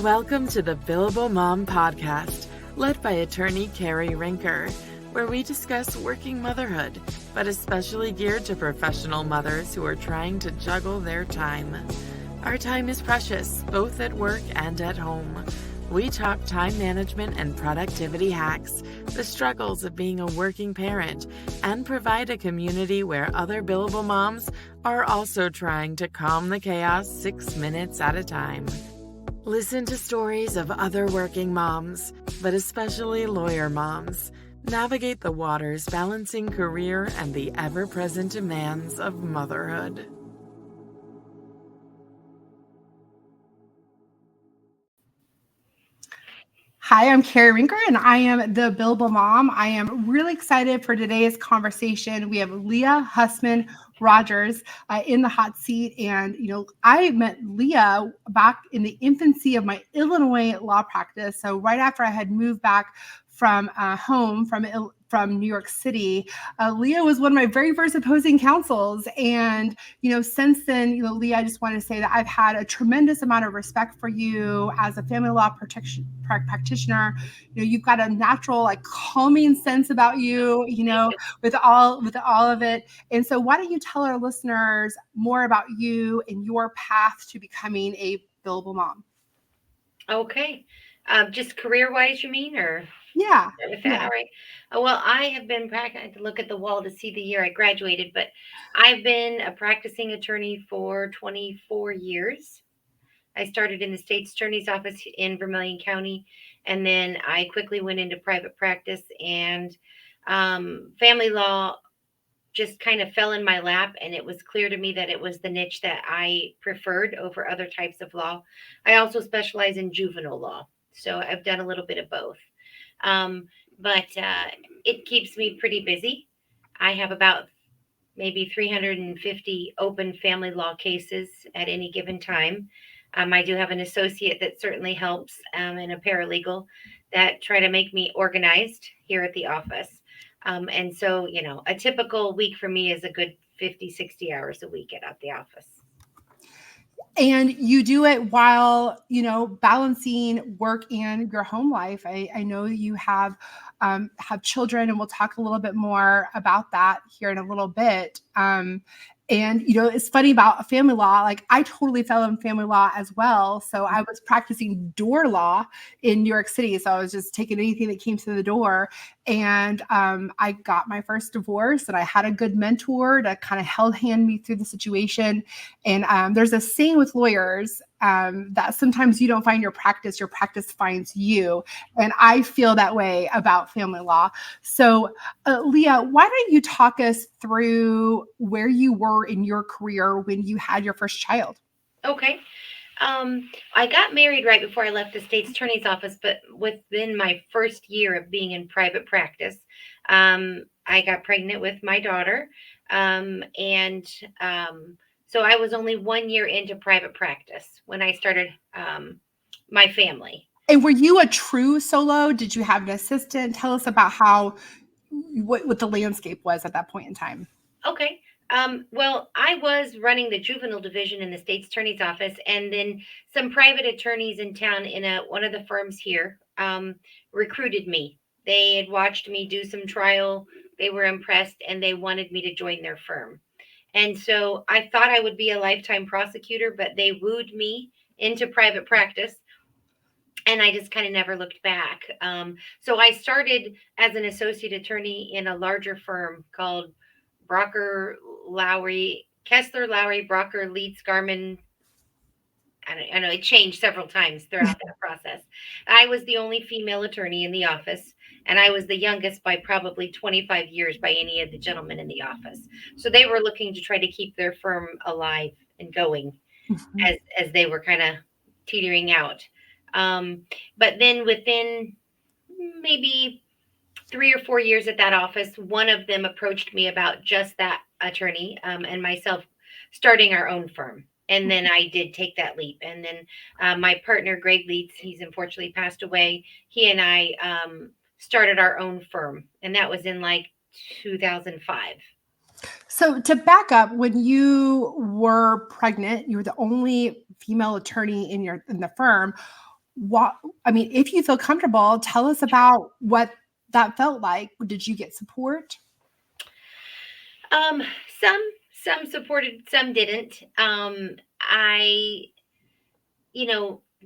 Welcome to the Billable Mom podcast, led by attorney Cari Rincker, where we discuss working motherhood, but especially geared to professional mothers who are trying to juggle their time. Our time is precious, both at work and at home. We talk time management and productivity hacks, the struggles of being a working parent, and provide a community where other billable moms are also trying to calm the chaos 6 minutes at a time. Listen to stories of other working moms, but especially lawyer moms, navigate the waters balancing career and the ever-present demands of motherhood. Hi, I'm Cari Rincker, and I am the Billable Mom. I am really excited for today's conversation. We have Liya Hussman-Rogers in the hot seat. And, I met Liya back in the infancy of my Illinois law practice. So right after I had moved back from home from New York City, Liya was one of my very first opposing counsels. And, since then, Liya, I just want to say that I've had a tremendous amount of respect for you as a family law practitioner. You've got a natural, calming sense about you, with all of it. And so why don't you tell our listeners more about you and your path to becoming a billable mom? Okay. Just career-wise, you mean, or? Yeah. With that, all right. Well, I have been practicing. I had to look at the wall to see the year I graduated, but I've been a practicing attorney for 24 years. I started in the state's attorney's office in Vermilion County, and then I quickly went into private practice, and family law just kind of fell in my lap, and it was clear to me that it was the niche that I preferred over other types of law. I also specialize in juvenile law, so I've done a little bit of both. But it keeps me pretty busy. I have about maybe 350 open family law cases at any given time. I do have an associate that certainly helps, and a paralegal that try to make me organized here at the office. And so, a typical week for me is a good 50, 60 hours a week at the office. And you do it while, balancing work and your home life. I know you have children, and we'll talk a little bit more about that here in a little bit. And, it's funny about family law. I totally fell in family law as well. So I was practicing door law in New York City. So I was just taking anything that came through the door. And I got my first divorce, and I had a good mentor to kind of hand me through the situation. And there's a saying with lawyers that sometimes you don't find your practice finds you. And I feel that way about family law. So Liya, why don't you talk us through where you were in your career when you had your first child? Okay. I got married right before I left the state's attorney's office, but within my first year of being in private practice, I got pregnant with my daughter. So I was only 1 year into private practice when I started my family. And were you a true solo? Did you have an assistant? Tell us about what the landscape was at that point in time. Okay. Well, I was running the juvenile division in the state's attorney's office, and then some private attorneys in town in one of the firms here recruited me. They had watched me do some trial. They were impressed, and they wanted me to join their firm. And so I thought I would be a lifetime prosecutor, but they wooed me into private practice, and I just kind of never looked back. So I started as an associate attorney in a larger firm called Brocker, Lowry, Kessler, Lowry, Brocker, Lietz, Garman. I know it changed several times throughout that process. I was the only female attorney in the office, and I was the youngest by probably 25 years by any of the gentlemen in the office. So they were looking to try to keep their firm alive and going as they were kind of teetering out. But then within maybe 3 or 4 years at that office, one of them approached me about just that attorney, and myself starting our own firm. And then I did take that leap. And then my partner, Greg Lietz, he's unfortunately passed away. He and I started our own firm, and that was in 2005. So to back up, when you were pregnant, you were the only female attorney in the firm. If you feel comfortable, tell us about what that felt like. Did you get support? Um, some supported, some didn't.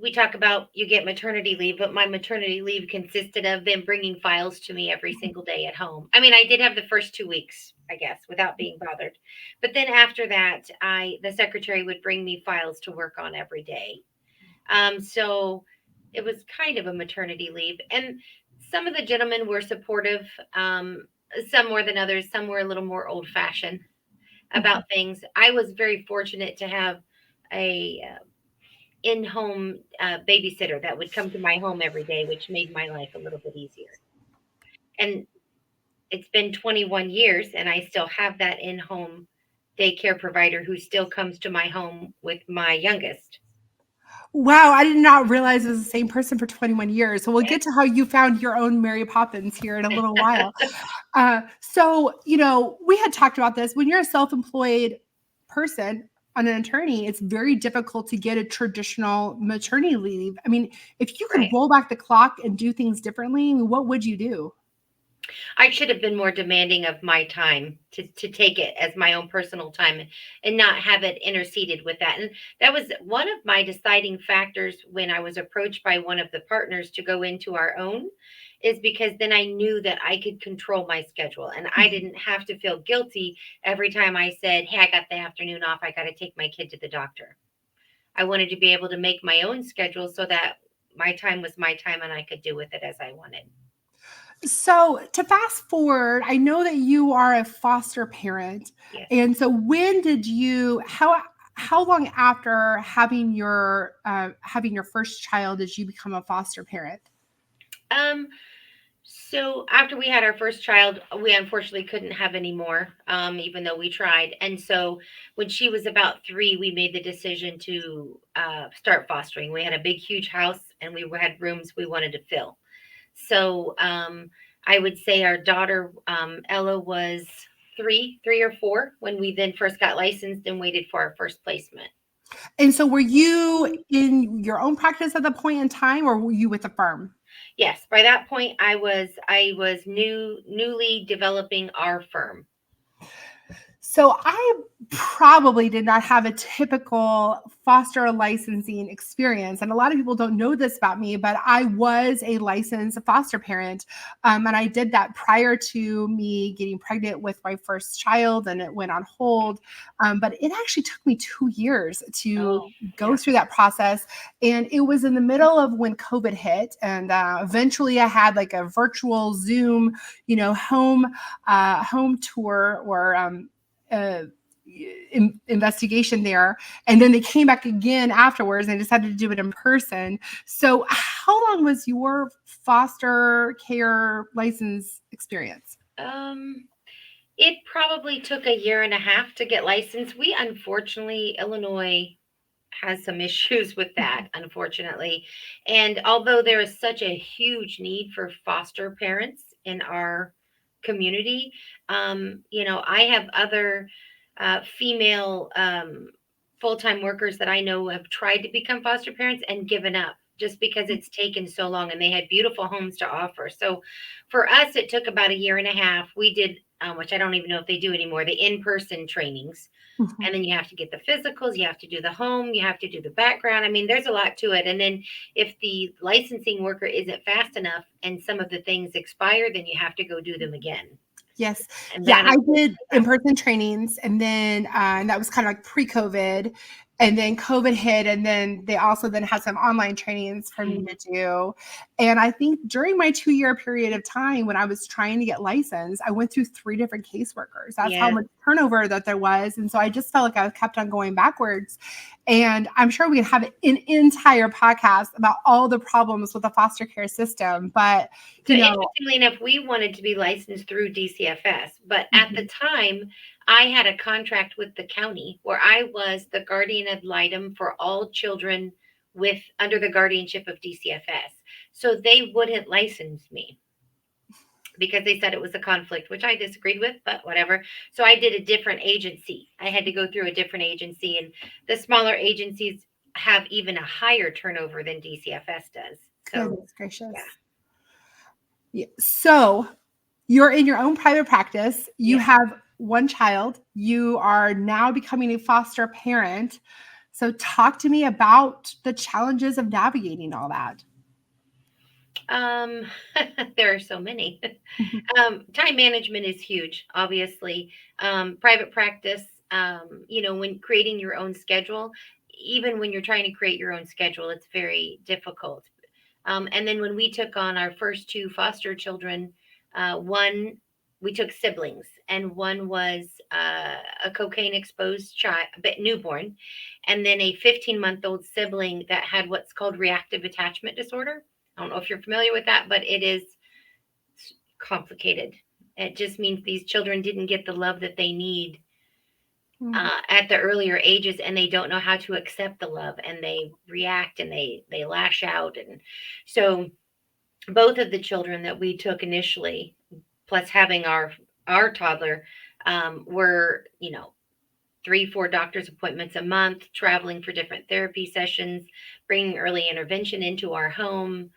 We talk about you get maternity leave, but my maternity leave consisted of them bringing files to me every single day at home. I mean, I did have the first 2 weeks, I guess, without being bothered. But then after that, the secretary would bring me files to work on every day. So it was kind of a maternity leave. And some of the gentlemen were supportive, some more than others. Some were a little more old fashioned about things. I was very fortunate to have a in-home babysitter that would come to my home every day, which made my life a little bit easier. And it's been 21 years, and I still have that in-home daycare provider who still comes to my home with my youngest. Wow, I did not realize it was the same person for 21 years. So we'll get to how you found your own Mary Poppins here in a little while. We had talked about this. When you're a self-employed person, on an attorney, it's very difficult to get a traditional maternity leave. I mean, if you could roll back the clock and do things differently, what would you do? I should have been more demanding of my time to take it as my own personal time and not have it interceded with that. And that was one of my deciding factors when I was approached by one of the partners to go into our own, is because then I knew that I could control my schedule and I didn't have to feel guilty every time I said, hey, I got the afternoon off. I got to take my kid to the doctor. I wanted to be able to make my own schedule so that my time was my time and I could do with it as I wanted. So to fast forward, I know that you are a foster parent. Yes. And so when did you, how long after having your first child did you become a foster parent? So after we had our first child, we unfortunately couldn't have any more, even though we tried. And so when she was about 3, we made the decision to start fostering. We had a big, huge house and we had rooms we wanted to fill. So I would say our daughter, Ella, was 3 or 4 when we then first got licensed and waited for our first placement. And so were you in your own practice at the point in time, or were you with a firm? Yes, by that point I was newly developing our firm. So I probably did not have a typical foster licensing experience. And a lot of people don't know this about me, but I was a licensed foster parent. And I did that prior to me getting pregnant with my first child, and it went on hold. But it actually took me 2 years to go through that process. And it was in the middle of when COVID hit. And eventually I had like a virtual Zoom, home tour or investigation there, and then they came back again afterwards and they decided to do it in person. So how long was your foster care license experience? It probably took 1.5 years to get licensed. We unfortunately, Illinois has some issues with that, unfortunately. And although there is such a huge need for foster parents in our community, I have other female full-time workers that I know have tried to become foster parents and given up just because it's taken so long, and they had beautiful homes to offer. So for us, it took about 1.5 years. We did, which I don't even know if they do anymore, the in-person trainings. Mm-hmm. And then you have to get the physicals, you have to do the home, you have to do the background. I mean, there's a lot to it. And then if the licensing worker isn't fast enough and some of the things expire, then you have to go do them again. Yes. Yeah, I did in-person trainings, and then and that was kind of like pre-COVID, and then COVID hit, and then they also then had some online trainings for me to do. And I think during my 2-year period of time when I was trying to get licensed, I went through 3 different caseworkers. That's how much turnover that there was. And so I just felt like I kept on going backwards. And I'm sure we could have an entire podcast about all the problems with the foster care system. But interestingly enough, we wanted to be licensed through DCFS, but at the time, I had a contract with the county where I was the guardian ad litem for all children under the guardianship of DCFS. So they wouldn't license me. because they said it was a conflict, which I disagreed with, but whatever. So I did a different agency. I had to go through a different agency, and the smaller agencies have even a higher turnover than DCFS does. So, Goodness gracious. yeah. Yeah. So you're in your own private practice. You Yeah. have one child. You are now becoming a foster parent. So talk to me about the challenges of navigating all that. There are so many. Time management is huge, obviously. Private practice, when creating your own schedule, even when you're trying to create your own schedule, it's very difficult. And then when we took on our first two foster children, one, we took siblings, and one was a cocaine exposed child, newborn, and then a 15-month-old sibling that had what's called reactive attachment disorder. I don't know if you're familiar with that, but it is complicated. It just means these children didn't get the love that they need at the earlier ages, and they don't know how to accept the love, and they react and they lash out. And so both of the children that we took initially, plus having our toddler, were 3-4 doctor's appointments a month, traveling for different therapy sessions, bringing early intervention into our home.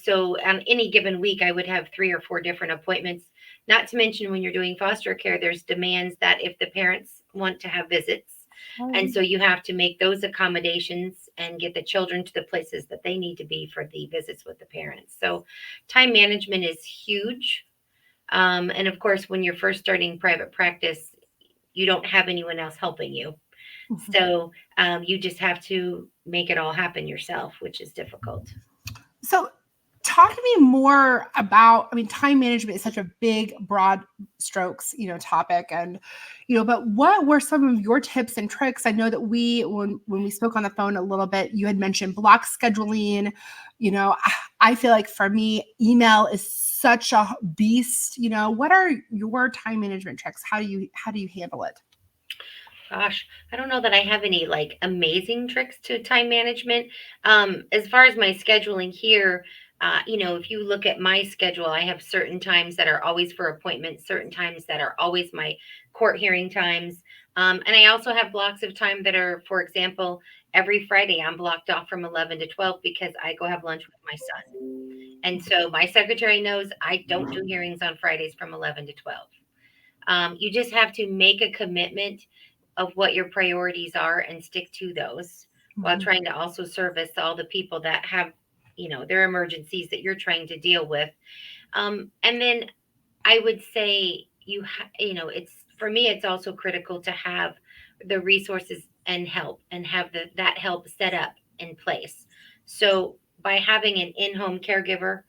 So on any given week, I would have 3 or 4 different appointments. Not to mention, when you're doing foster care, there's demands that if the parents want to have visits, and so you have to make those accommodations and get the children to the places that they need to be for the visits with the parents. So time management is huge. And of course, when you're first starting private practice, you don't have anyone else helping you. So you just have to make it all happen yourself, which is difficult. So talk to me more about, time management is such a big, broad strokes, topic. And, but what were some of your tips and tricks? I know that when we spoke on the phone a little bit, you had mentioned block scheduling. I feel like for me, email is such a beast. What are your time management tricks? How do you handle it? Gosh, I don't know that I have any like amazing tricks to time management. As far as my scheduling here, if you look at my schedule, I have certain times that are always for appointments, certain times that are always my court hearing times. And I also have blocks of time that are, for example, every Friday I'm blocked off from 11 to 12 because I go have lunch with my son. And so my secretary knows I don't do hearings on Fridays from 11 to 12. You just have to make a commitment of what your priorities are and stick to those while trying to also service all the people that have, their emergencies that you're trying to deal with. And then I would say it's, for me, it's also critical to have the resources and help, and have that help set up in place. So by having an in-home caregiver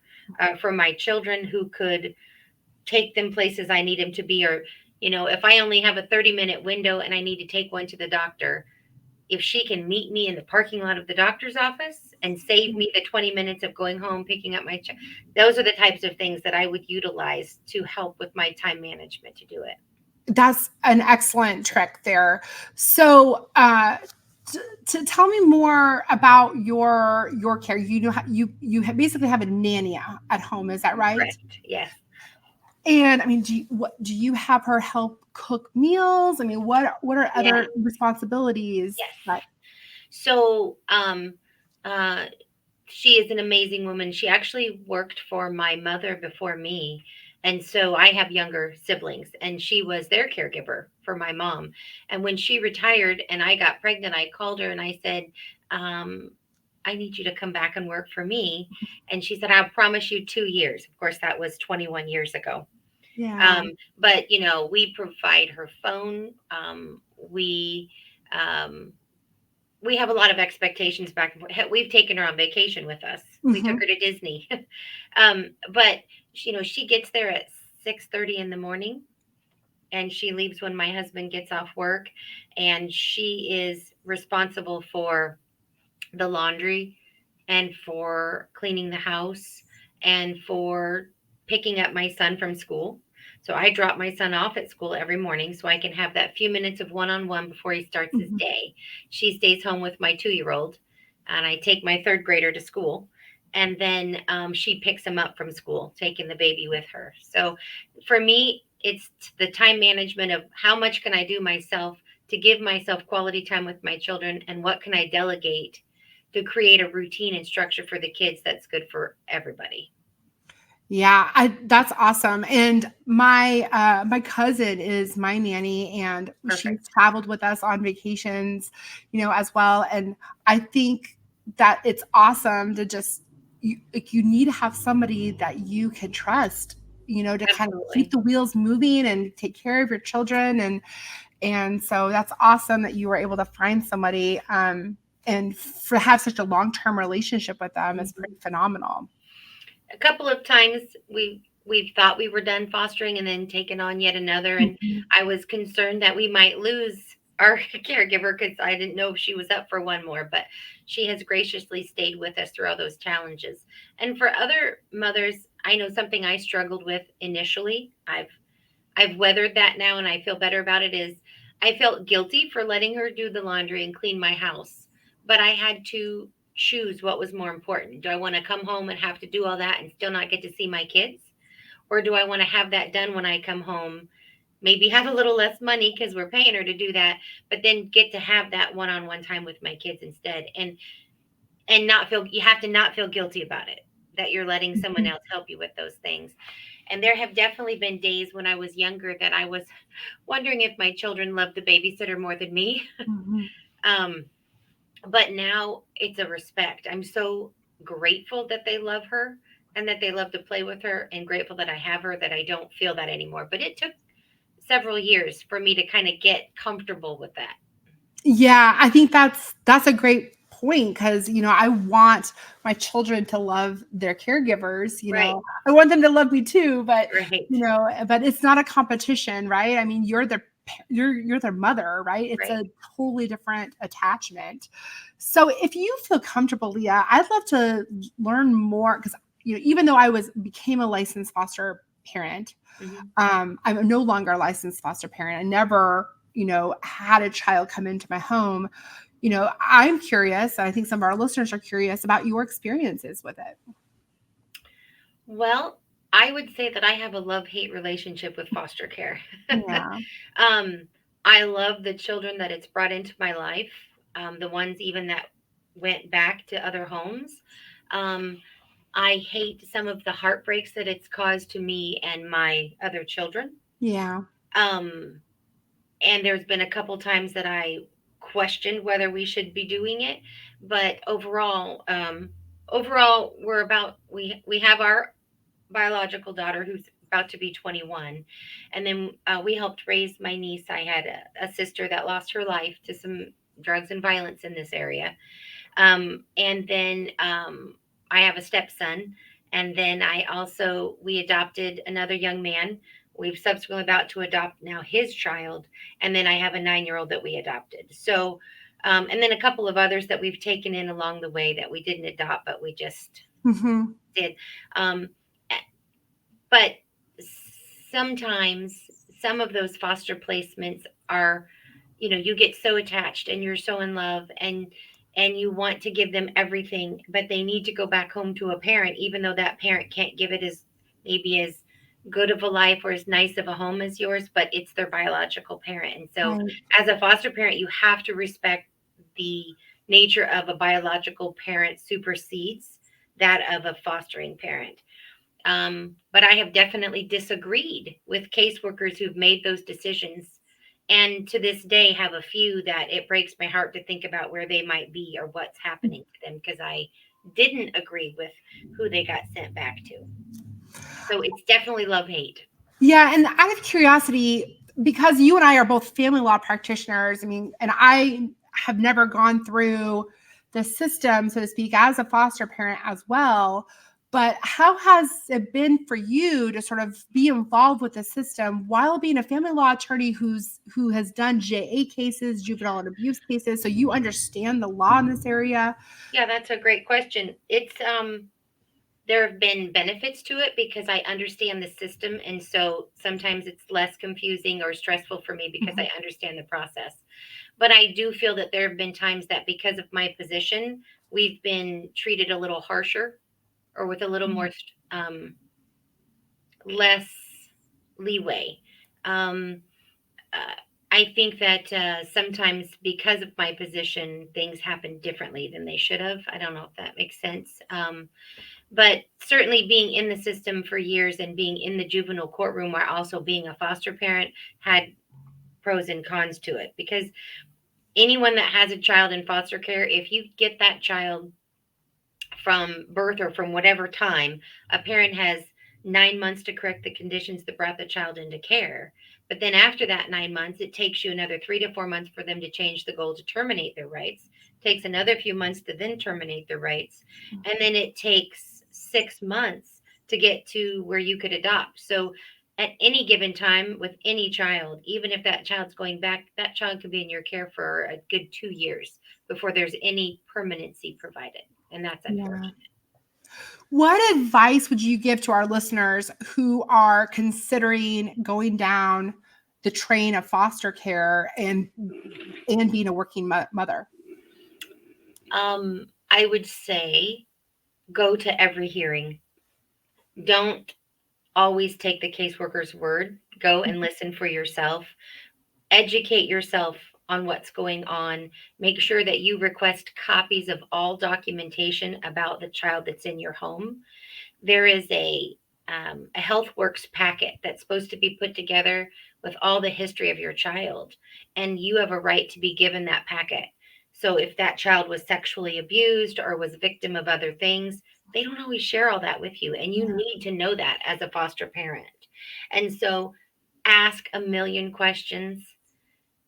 for my children who could take them places I need them to be, or if I only have a 30-minute window and I need to take one to the doctor, if she can meet me in the parking lot of the doctor's office and save me the 20 minutes of going home, picking up my child, those are the types of things that I would utilize to help with my time management to do it. That's an excellent trick there. So, to tell me more about your care. You basically have a nanny at home. Is that right? Correct. Yes. And do you have her help cook meals? What are other responsibilities? Yes. So, she is an amazing woman. She actually worked for my mother before me. And so I have younger siblings, and she was their caregiver for my mom. And when she retired and I got pregnant, I called her and I said, I need you to come back and work for me. And she said, I'll promise you 2 years. Of course, that was 21 years ago. Yeah. But we provide her phone. We have a lot of expectations back and forth. We've taken her on vacation with us. We took her to Disney. But she gets there at 6:30 in the morning, and she leaves when my husband gets off work, and she is responsible for the laundry and for cleaning the house and for picking up my son from school. So I drop my son off at school every morning so I can have that few minutes of one-on-one before he starts his day. She stays home with my 2-year-old, and I take my 3rd grader to school. and then she picks him up from school, taking the baby with her. So for me, it's the time management of how much can I do myself to give myself quality time with my children, and what can I delegate to create a routine and structure for the kids that's good for everybody. Yeah, that's awesome. And my cousin is my nanny, and she's Perfect. traveled with us on vacations, as well. And I think that it's awesome to just you need to have somebody that you can trust, to kind of keep Absolutely. the wheels moving and take care of your children. And so that's awesome that you were able to find somebody, and for have such a long-term relationship with them is Mhm. pretty phenomenal. A couple of times we've thought we were done fostering and then taken on yet another, and Mhm. I was concerned that we might lose our caregiver because I didn't know if she was up for one more, but she has graciously stayed with us through all those challenges. And for other mothers, I know something I struggled with initially. I've weathered that now and I feel better about it. Is I felt guilty for letting her do the laundry and clean my house, but I had to choose what was more important. Do I want to come home and have to do all that and still not get to see my kids? Or do I want to have that done when I come home? Maybe have a little less money because we're paying her to do that, but then get to have that one-on-one time with my kids instead. And not feel, you have to not feel guilty about it, that you're letting someone Mhm. else help you with those things. And there have definitely been days when I was younger that I was wondering if my children loved the babysitter more than me. Mhm. um, but now it's a respect. I'm so grateful that they love her and that they love to play with her, and grateful that I have her, that I don't feel that anymore. But it took several years for me to kind of get comfortable with that. Yeah, I think that's a great point because, I want my children to love their caregivers, Right, I want them to love me too, but, right, but it's not a competition, right? I mean, you're their mother, right? It's right. a totally different attachment. So if you feel comfortable, Leah, I'd love to learn more because, even though became a licensed foster parent, Hmm. I'm no longer a licensed foster parent. I never, had a child come into my home. I'm curious, and I think some of our listeners are curious about your experiences with it. Well, I would say that I have a love hate relationship with foster care. Yeah. um, I love the children that it's brought into my life, the ones even that went back to other homes. Um, I hate some of the heartbreaks that it's caused to me and my other children. Yeah. Um, and there's been a couple times that I questioned whether we should be doing it, but overall, we have our biological daughter who's about to be 21, and then we helped raise my niece. I had a sister that lost her life to some drugs and violence in this area, and then I have a stepson, and then I also we adopted another young man. We've subsequently about to adopt now his child, and then I have a 9-year old that we adopted. So, and then a couple of others that we've taken in along the way that we didn't adopt, but we just Hmm. did. Um, but sometimes some of those foster placements are, you get so attached and you're so in love, and you want to give them everything, but they need to go back home to a parent, even though that parent can't give it as maybe as good of a life or as nice of a home as yours, but it's their biological parent. And so Right. as a foster parent, you have to respect the nature of a biological parent supersedes that of a fostering parent. But I have definitely disagreed with caseworkers who've made those decisions, and to this day have a few that it breaks my heart to think about where they might be or what's happening to them because I didn't agree with who they got sent back to. So it's definitely love hate. Yeah, and out of curiosity, because you and I are both family law practitioners, I mean, and I have never gone through the system, so to speak, as a foster parent as well. But how has it been for you to sort of be involved with the system while being a family law attorney who has done JA cases, juvenile and abuse cases, so you understand the law in this area? Yeah, that's a great question. It's there have been benefits to it because I understand the system, and so sometimes it's less confusing or stressful for me because Mhm. I understand the process. But I do feel that there have been times that because of my position, we've been treated a little harsher or with a little more less leeway. Um, I think that sometimes because of my position, things happen differently than they should have. I don't know if that makes sense. But certainly being in the system for years and being in the juvenile courtroom while also being a foster parent had pros and cons to it, because anyone that has a child in foster care, if you get that child from birth or from whatever time, a parent has 9 months to correct the conditions that brought the child into care. But then after that 9 months, it takes you another 3 to 4 months for them to change the goal to terminate their rights. It takes another few months to then terminate their rights. And then it takes 6 months to get to where you could adopt. So at any given time with any child, even if that child's going back, that child could be in your care for a good 2 years before there's any permanency provided. And that's unfortunate. What advice would you give to our listeners who are considering going down the train of foster care and being a working mother? I would say go to every hearing. Don't always take the caseworker's word. Go and listen for yourself. Educate yourself on what's going on. Make sure that you request copies of all documentation about the child that's in your home. There is a HealthWorks packet that's supposed to be put together with all the history of your child, and you have a right to be given that packet. So if that child was sexually abused or was a victim of other things, they don't always share all that with you, and you need to know that as a foster parent. And so ask a million questions.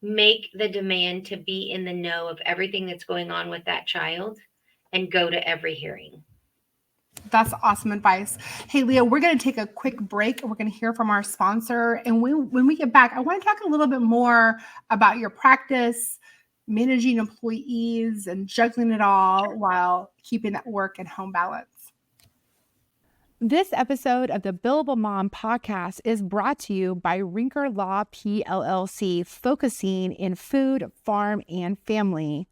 Make the demand to be in the know of everything that's going on with that child, and go to every hearing. That's awesome advice. Hey, Liya, we're going to take a quick break and we're going to hear from our sponsor. And when we get back, I want to talk a little bit more about your practice, managing employees, and juggling it all while keeping that work and home balance. This episode of the Billable Mom podcast is brought to you by Rincker Law PLLC, focusing in food, farm, and family.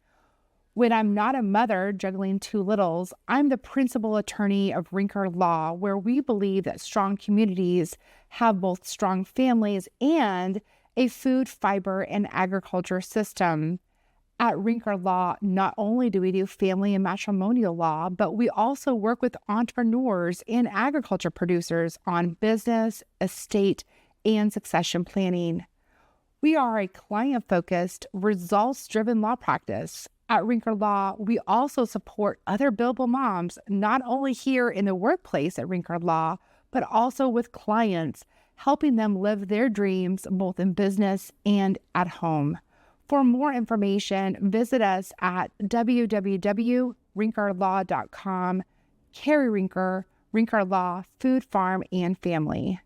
When I'm not a mother juggling two littles, I'm the principal attorney of Rincker Law, where we believe that strong communities have both strong families and a food, fiber, and agriculture system. At Rincker Law, not only do we do family and matrimonial law, but we also work with entrepreneurs and agriculture producers on business, estate, and succession planning. We are a client-focused, results-driven law practice. At Rincker Law, we also support other billable moms, not only here in the workplace at Rincker Law, but also with clients, helping them live their dreams both in business and at home. For more information, visit us at www.rinkerlaw.com. Cari Rincker, Rincker Law, Food, Farm, and Family.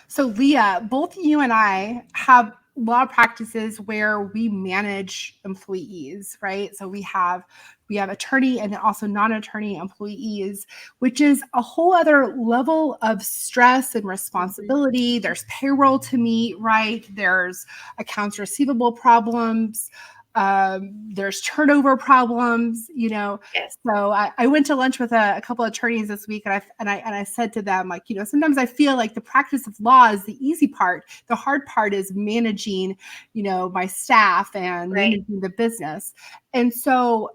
So, Liya, both you and I have law practices where we manage employees, right? So we have attorney and also non-attorney employees, which is a whole other level of stress and responsibility. There's payroll to meet, right? There's accounts receivable problems. There's turnover problems, Yes. So I went to lunch with a couple of attorneys this week, and I said to them, like, sometimes I feel like the practice of law is the easy part. The hard part is managing, my staff and managing the business. And so,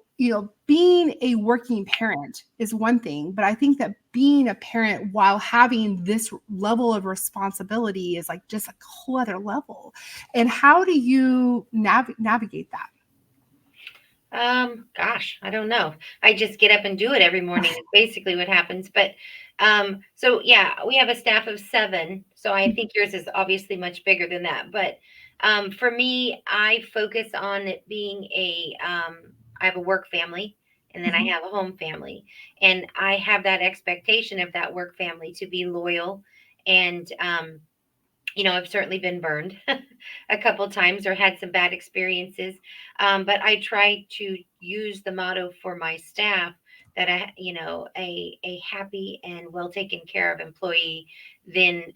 being a working parent is one thing, but I think that being a parent while having this level of responsibility is like just a whole other level. And how do you navigate that? Gosh, I don't know. I just get up and do it every morning. Is basically what happens. But so yeah, we have a staff of 7. So I think yours is obviously much bigger than that. But for me, I focus on it being I have a work family, and then I have a home family, and I have that expectation of that work family to be loyal. And I've certainly been burned a couple times or had some bad experiences. But I try to use the motto for my staff that a happy and well taken care of employee, then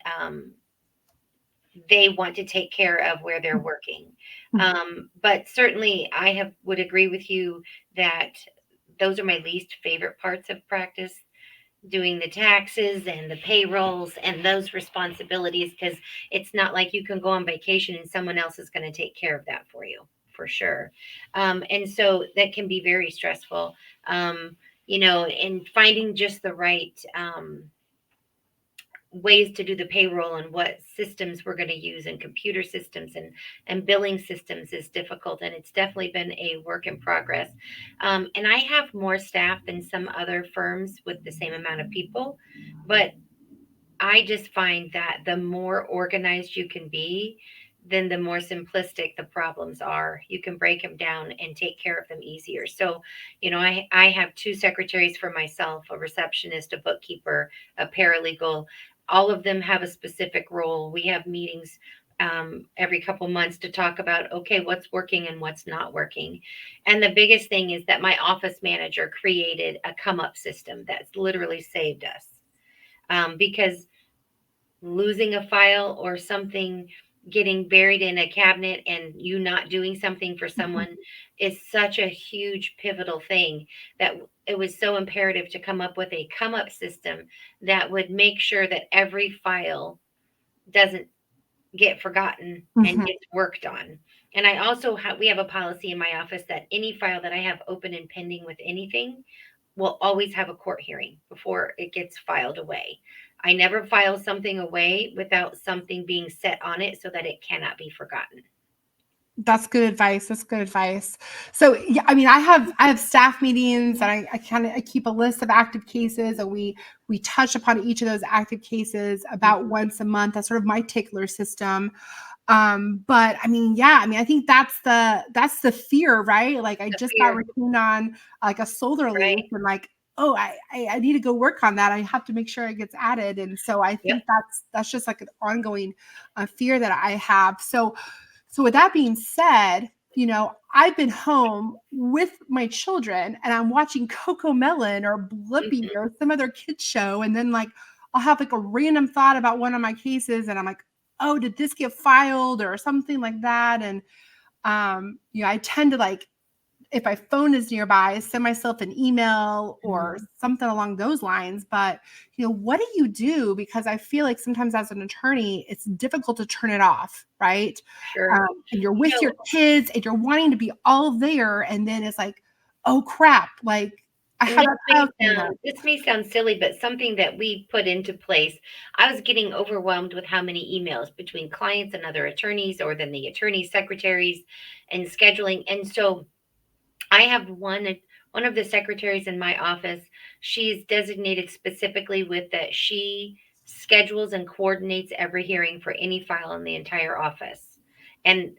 they want to take care of where they're working. But certainly I would agree with you that those are my least favorite parts of practice, doing the taxes and the payrolls and those responsibilities, because it's not like you can go on vacation and someone else is going to take care of that for you, for sure. And so that can be very stressful, and finding just the right ways to do the payroll and what systems we're going to use, and computer systems and billing systems is difficult, and it's definitely been a work in progress. And I have more staff than some other firms with the same amount of people, but I just find that the more organized you can be, then the more simplistic the problems are. You can break them down and take care of them easier. So, I have two secretaries for myself, a receptionist, a bookkeeper, a paralegal. All of them have a specific role. We have meetings every couple months to talk about, okay, what's working and what's not working. And the biggest thing is that my office manager created a come up system that's literally saved us, because losing a file or something getting buried in a cabinet and you not doing something for someone is such a huge pivotal thing, that it was so imperative to come up with a come up system that would make sure that every file doesn't get forgotten and gets worked on. And I also we have a policy in my office that any file that I have open and pending with anything will always have a court hearing before it gets filed away. I never file something away without something being set on it so that it cannot be forgotten. That's good advice. That's good advice. So yeah, I mean, I have staff meetings, and I keep a list of active cases, and we touch upon each of those active cases about once a month. That's sort of my tickler system. But I mean, yeah, I mean, I think that's the fear, right? Like I just got returned on like a solar lease, and like, oh, I need to go work on that. I have to make sure it gets added. And so I think that's just like an ongoing fear that I have. So with that being said, I've been home with my children and I'm watching Coco Melon or Blippi or some other kids show. And then like, I'll have like a random thought about one of my cases. And I'm like, oh, did this get filed or something like that? And, I tend to like, if my phone is nearby, send myself an email or something along those lines. But, what do you do? Because I feel like sometimes as an attorney, it's difficult to turn it off, right? Sure. And you're with your kids and you're wanting to be all there. And then it's like, oh crap, like I have this may sound silly, but something that we put into place, I was getting overwhelmed with how many emails between clients and other attorneys, or then the attorney secretaries and scheduling. And so I have one of the secretaries in my office. She's designated specifically with that. She schedules and coordinates every hearing for any file in the entire office. And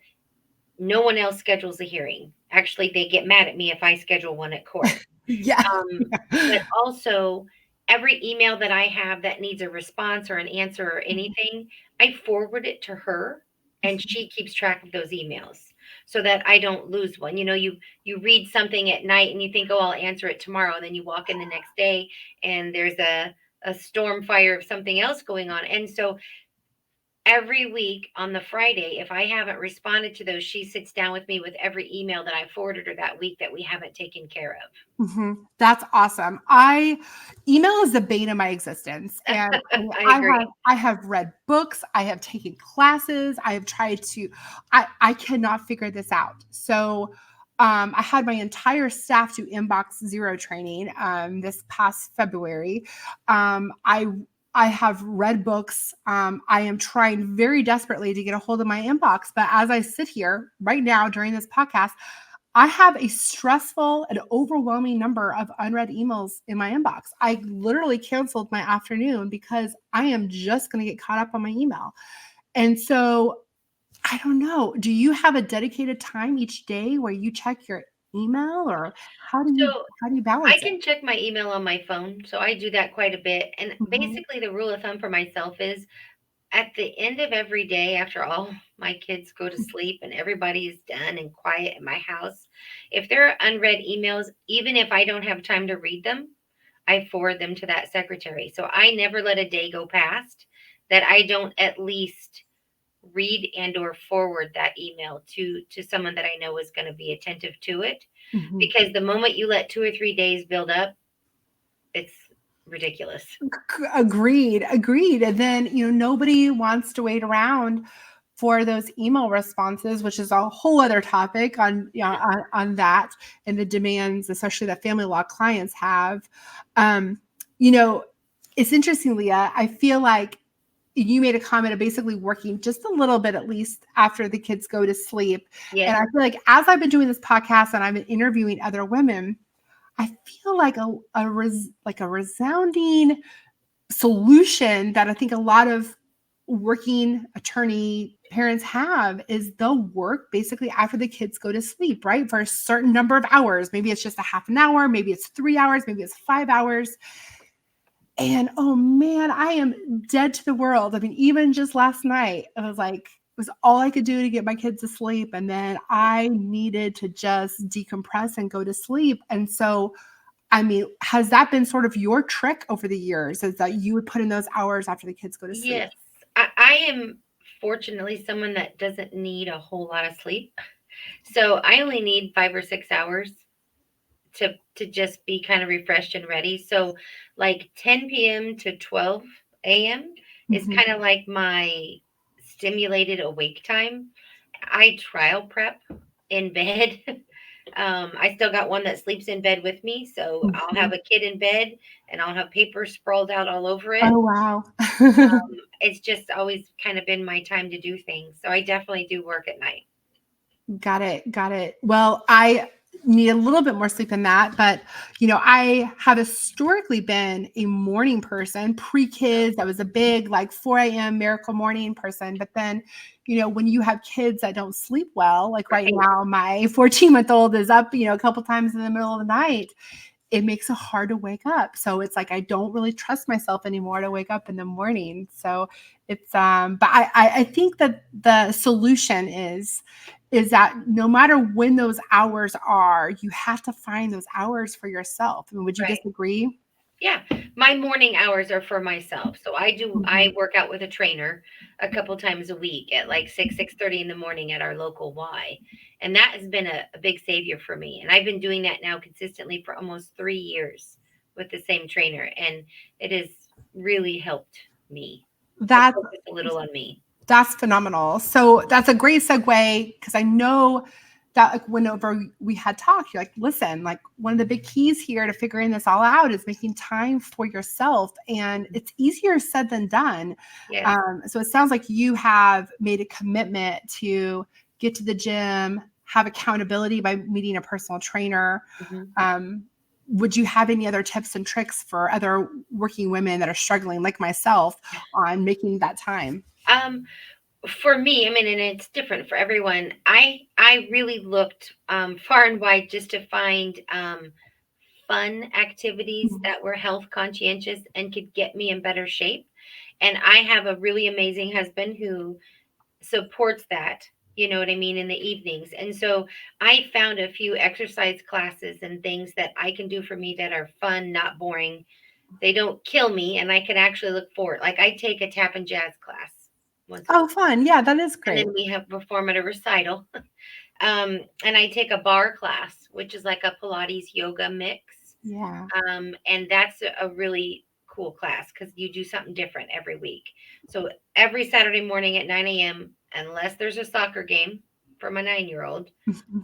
no one else schedules a hearing. Actually, they get mad at me if I schedule one at court. But also, every email that I have that needs a response or an answer or anything, I forward it to her, and she keeps track of those emails so that I don't lose one. You read something at night and you think, oh, I'll answer it tomorrow. And then you walk in the next day and there's a storm fire of something else going on. And so every week on the Friday, if I haven't responded to those, she sits down with me with every email that I forwarded her that week that we haven't taken care of. That's awesome. Email is the bane of my existence. And I have read books. I have taken classes. I have tried to, I cannot figure this out. So I had my entire staff do inbox zero training this past February. I have read books. I am trying very desperately to get a hold of my inbox. But as I sit here right now during this podcast, I have a stressful and overwhelming number of unread emails in my inbox. I literally canceled my afternoon because I am just going to get caught up on my email. And so I don't know. Do you have a dedicated time each day where you check your email, or how do you balance it? I can check my email on my phone. So I do that quite a bit. And basically the rule of thumb for myself is at the end of every day, after all my kids go to sleep and everybody's done and quiet in my house, if there are unread emails, even if I don't have time to read them, I forward them to that secretary. So I never let a day go past that I don't at least read and or forward that email to someone that I know is going to be attentive to it. Mhm. Because the moment you let 2 or 3 days build up, it's ridiculous. Agreed. And then, nobody wants to wait around for those email responses, which is a whole other topic on that and the demands, especially that family law clients have. It's interesting, Liya. I feel like you made a comment of basically working just a little bit, at least after the kids go to sleep. Yes. And I feel like as I've been doing this podcast and I've been interviewing other women, I feel like a resounding solution that I think a lot of working attorney parents have is they'll work basically after the kids go to sleep, right? For a certain number of hours. Maybe it's just a half an hour, maybe it's 3 hours, maybe it's 5 hours. And oh man, I am dead to the world. I mean, even just last night, I was like, it was all I could do to get my kids to sleep. And then I needed to just decompress and go to sleep. And so, I mean, has that been sort of your trick over the years, is that you would put in those hours after the kids go to sleep? Yes. I am fortunately someone that doesn't need a whole lot of sleep. So I only need 5 or 6 hours to just be kind of refreshed and ready. So like 10 p.m. to 12 a.m. is Mhm. kind of like my stimulated awake time. I trial prep in bed. I still got one that sleeps in bed with me. So I'll have a kid in bed and I'll have paper sprawled out all over it. Oh, wow. It's just always kind of been my time to do things. So I definitely do work at night. Got it. Well, I need a little bit more sleep than that, but I have historically been a morning person. Pre-kids, I was a big like 4 a.m. miracle morning person. But then, when you have kids that don't sleep well, like right now, my 14-month-old is up, a couple times in the middle of the night. It makes it hard to wake up. So it's like I don't really trust myself anymore to wake up in the morning. So it's but I think that the solution is that no matter when those hours are, you have to find those hours for yourself. I mean, would you disagree? Yeah, my morning hours are for myself. So I work out with a trainer a couple times a week at like 6:30 in the morning at our local Y. And that has been a big savior for me. And I've been doing that now consistently for almost 3 years with the same trainer. And it has really helped me to That's focus a little on me. That's phenomenal. So that's a great segue, because I know that like whenever we had talked, you're like, listen, like one of the big keys here to figuring this all out is making time for yourself. And it's easier said than done. Yes. So it sounds like you have made a commitment to get to the gym, have accountability by meeting a personal trainer. Would you have any other tips and tricks for other working women that are struggling like myself on making that time? For me, I mean, and it's different for everyone. I really looked far and wide just to find fun activities that were health conscientious and could get me in better shape. And I have a really amazing husband who supports that, you know what I mean, in the evenings. And so I found a few exercise classes and things that I can do for me that are fun, not boring. They don't kill me, and I can actually look forward. Like I take a tap and jazz class once a Oh, week, fun. Yeah, that is and great. then we have perform at a recital. And I take a bar class, which is like a Pilates yoga mix. Yeah. And that's a really cool class because you do something different every week. So every Saturday morning at 9 a.m., unless there's a soccer game for my 9-year-old,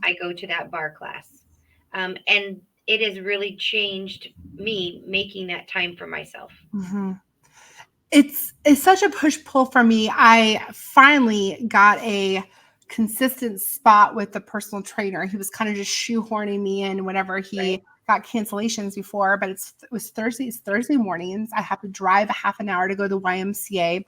I go to that bar class. And it has really changed me making that time for myself. It's such a push-pull for me. I finally got a consistent spot with the personal trainer. He was kind of just shoehorning me in whenever he got cancellations before, but it's Thursday mornings. I have to drive a half an hour to go to the YMCA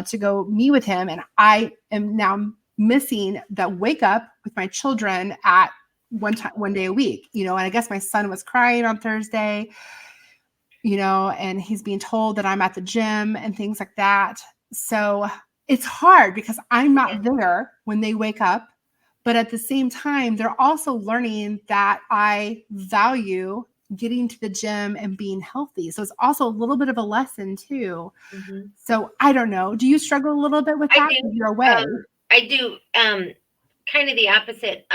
to go meet with him. And I am now missing the wake up with my children at one day a week, and I guess my son was crying on Thursday, and he's being told that I'm at the gym and things like that. So it's hard because I'm not there when they wake up, but at the same time, they're also learning that I value getting to the gym and being healthy. So it's also a little bit of a lesson too. Mm-hmm. So I don't know. Do you struggle a little bit with I that? do. You're away. I do. Kind of the opposite.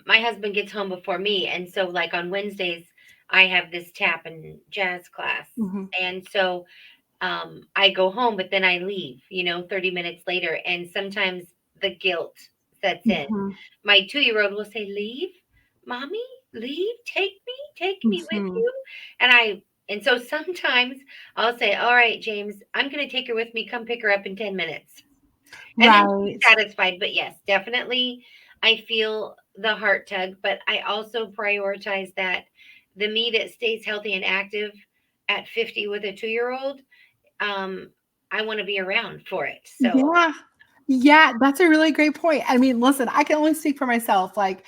My husband gets home before me, and so like on Wednesdays, I have this tap and jazz class, Mm-hmm. and so I go home, but then I leave, 30 minutes later. And sometimes the guilt sets in. Mm-hmm. My 2-year-old will say, leave, mommy, leave, take me with Mm-hmm. you. And so sometimes I'll say, all right, James, I'm going to take her with me. Come pick her up in 10 minutes. And then she's Right. satisfied. But yes, definitely I feel the heart tug, but I also prioritize that the me that stays healthy and active at 50 with a 2-year-old, I want to be around for it. So Yeah. Yeah, that's a really great point. I mean, listen, I can only speak for myself. Like,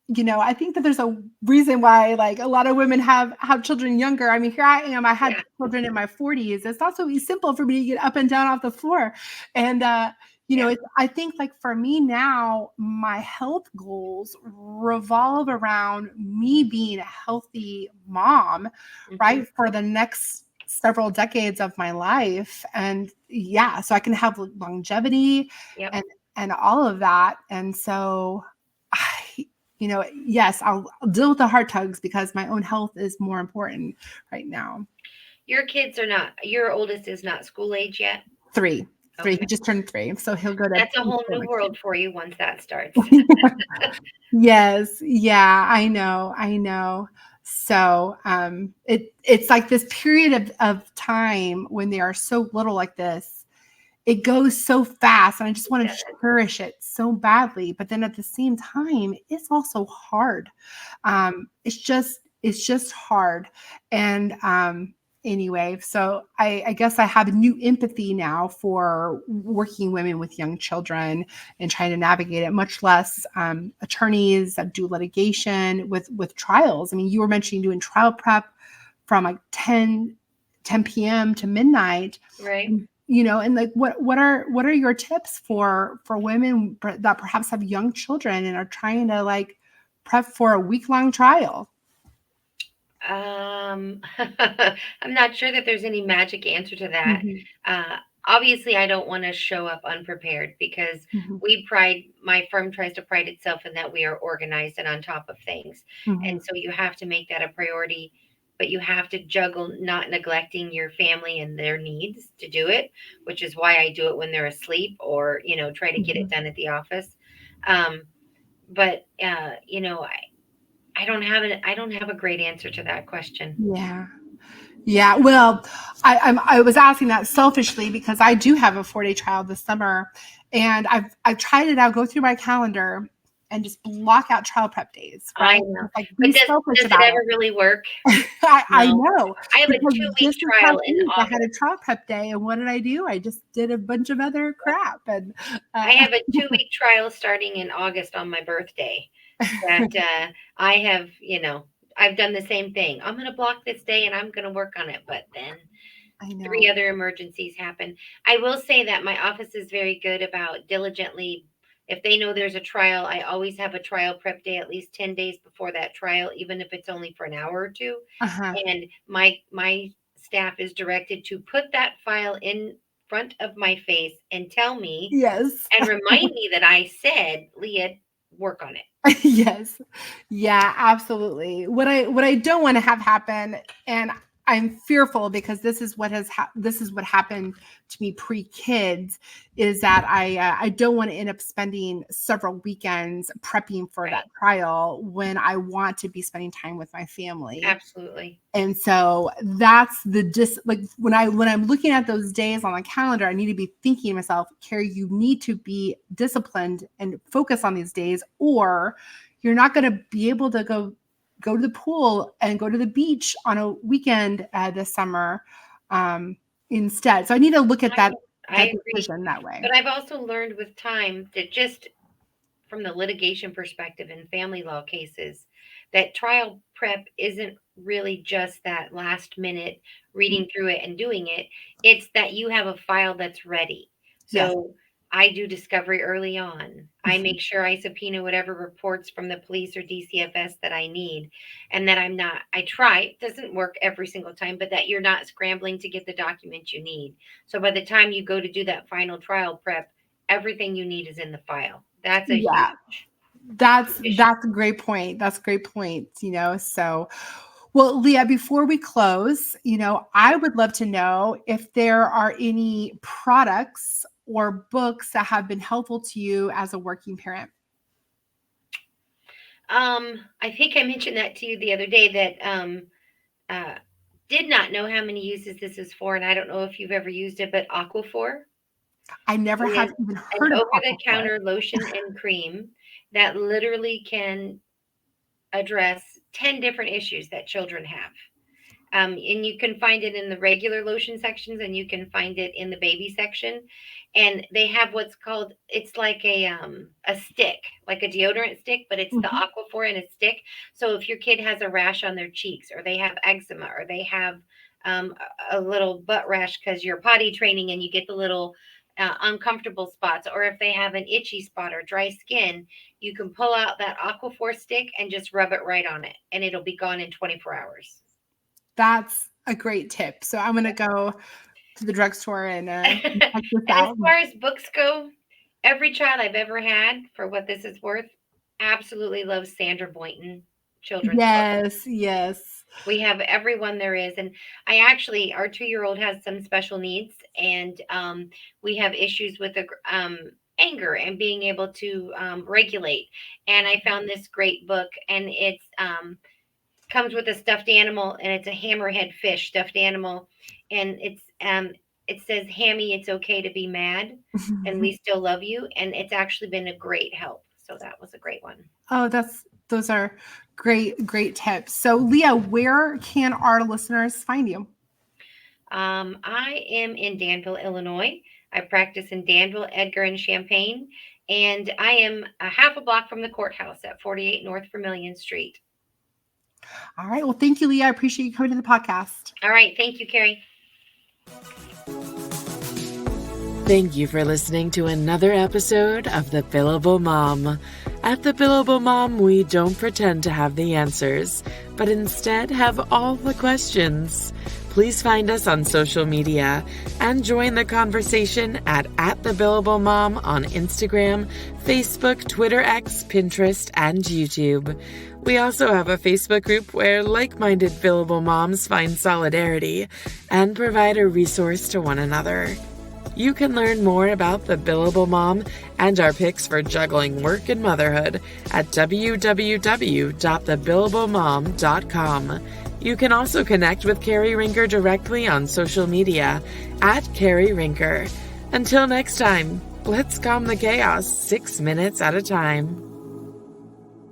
I think that there's a reason why like a lot of women have children younger. I mean, here I am. I had yeah, children in my 40s. It's not so simple for me to get up and down off the floor. And yeah, I think like for me now, my health goals revolve around me being a healthy mom, hmm, right? For the next several decades of my life. And yeah, so I can have longevity yep. and all of that. And so yes, I'll deal with the heart tugs because my own health is more important right now. Your kids are not. Your oldest is not school age yet. Three. He Okay, just turned 3, so he'll go to that's a whole preschool new next world for you once that starts. year. Yes, yeah, I know. So it's like this period of time when they are so little like this. It goes so fast, and I just want to cherish it so badly. But then at the same time, it's also hard. It's just hard. And anyway, so I guess I have a new empathy now for working women with young children and trying to navigate it, much less attorneys that do litigation with trials. I mean, you were mentioning doing trial prep from like 10 p.m. to midnight. Right. And like what are your tips for women that perhaps have young children and are trying to like prep for a week-long trial? I'm not sure that there's any magic answer to that. Mm-hmm. Uh, Obviously, I don't want to show up unprepared because Mm-hmm. my firm tries to pride itself in that we are organized and on top of things. Mm-hmm. And so you have to make that a priority, but you have to juggle not neglecting your family and their needs to do it, which is why I do it when they're asleep or, try to get it done at the office. Um, but, I don't have a great answer to that question. Yeah. Yeah, well, I was asking that selfishly because I do have a 4-day trial this summer, and I've tried it out. Go through my calendar and just block out trial prep days, I right? know. Just like But be selfish does it about ever really work? it. I No. know I have a because 2-week just this past trial in week I had a August. trial prep day, and what did I do? I just did a bunch of other crap, and I have a 2-week trial starting in August on my birthday that I have, I've done the same thing. I'm going to block this day and I'm going to work on it. But then I 3 know. other emergencies happen. I will say that my office is very good about diligently, if they know there's a trial, I always have a trial prep day at least 10 days before that trial, even if it's only for an hour or two. Uh-huh. And my staff is directed to put that file in front of my face and tell me Yes. and remind me that I said, Leah, work on it. Yes. Yeah, absolutely. What I don't want to have happen, and I'm fearful because this is what happened to me pre-kids, is that I don't want to end up spending several weekends prepping for Right. that trial when I want to be spending time with my family. Absolutely. And so that's like when I'm looking at those days on the calendar, I need to be thinking to myself, Cari, you need to be disciplined and focus on these days, or you're not going to be able to go to the pool and go to the beach on a weekend this summer instead. So I need to look at that I agree. decision that way. But I've also learned with time that just from the litigation perspective in family law cases, that trial prep isn't really just that last minute reading through it and doing it. It's that you have a file that's ready. Yes. So I do discovery early on. I make sure I subpoena whatever reports from the police or DCFS that I need, and that I try, it doesn't work every single time, but that you're not scrambling to get the documents you need. So by the time you go to do that final trial prep, everything you need is in the file. That's a Yeah. huge That's issue. a great point. That's a great point, so well, Liya, before we close, I would love to know if there are any products or books that have been helpful to you as a working parent. I think I mentioned that to you the other day that did not know how many uses this is for, and I don't know if you've ever used it, but Aquaphor. I never It have is even an heard of Aquaphor. over-the-counter lotion and cream that literally can address 10 different issues that children have. And you can find it in the regular lotion sections, and you can find it in the baby section. And they have what's called, it's like a stick, like a deodorant stick, but it's the Aquaphor in a stick. So if your kid has a rash on their cheeks, or they have eczema, or they have a little butt rash because you're potty training and you get the little uncomfortable spots, or if they have an itchy spot or dry skin, you can pull out that Aquaphor stick and just rub it right on it, and it'll be gone in 24 hours. That's a great tip. So I'm going to go to the drugstore and check this And out. as far as books go, every child I've ever had, for what this is worth, absolutely loves Sandra Boynton children's books. Yes. We have every one there is. And our 2-year-old has some special needs, and we have issues with anger and being able to regulate. And I found this great book, and it's comes with a stuffed animal, and it's a hammerhead fish stuffed animal, and it says, "Hammy, it's okay to be mad, and we still love you." And it's actually been a great help. So that was a great one. Oh, those are great tips. So Liya, where can our listeners find you? I am in Danville, Illinois. I practice in Danville, Edgar, and Champaign, and I am a half a block from the courthouse at 48 North Vermilion Street. All right. Well, thank you, Liya. I appreciate you coming to the podcast. All right. Thank you, Cari. Thank you for listening to another episode of The Billable Mom. At The Billable Mom, we don't pretend to have the answers, but instead have all the questions. Please find us on social media and join the conversation at The Billable Mom on Instagram, Facebook, Twitter X, Pinterest, and YouTube. We also have a Facebook group where like-minded billable moms find solidarity and provide a resource to one another. You can learn more about the Billable Mom and our picks for juggling work and motherhood at www.thebillablemom.com. You can also connect with Cari Rincker directly on social media at Cari Rincker. Until next time, let's calm the chaos 6 minutes at a time.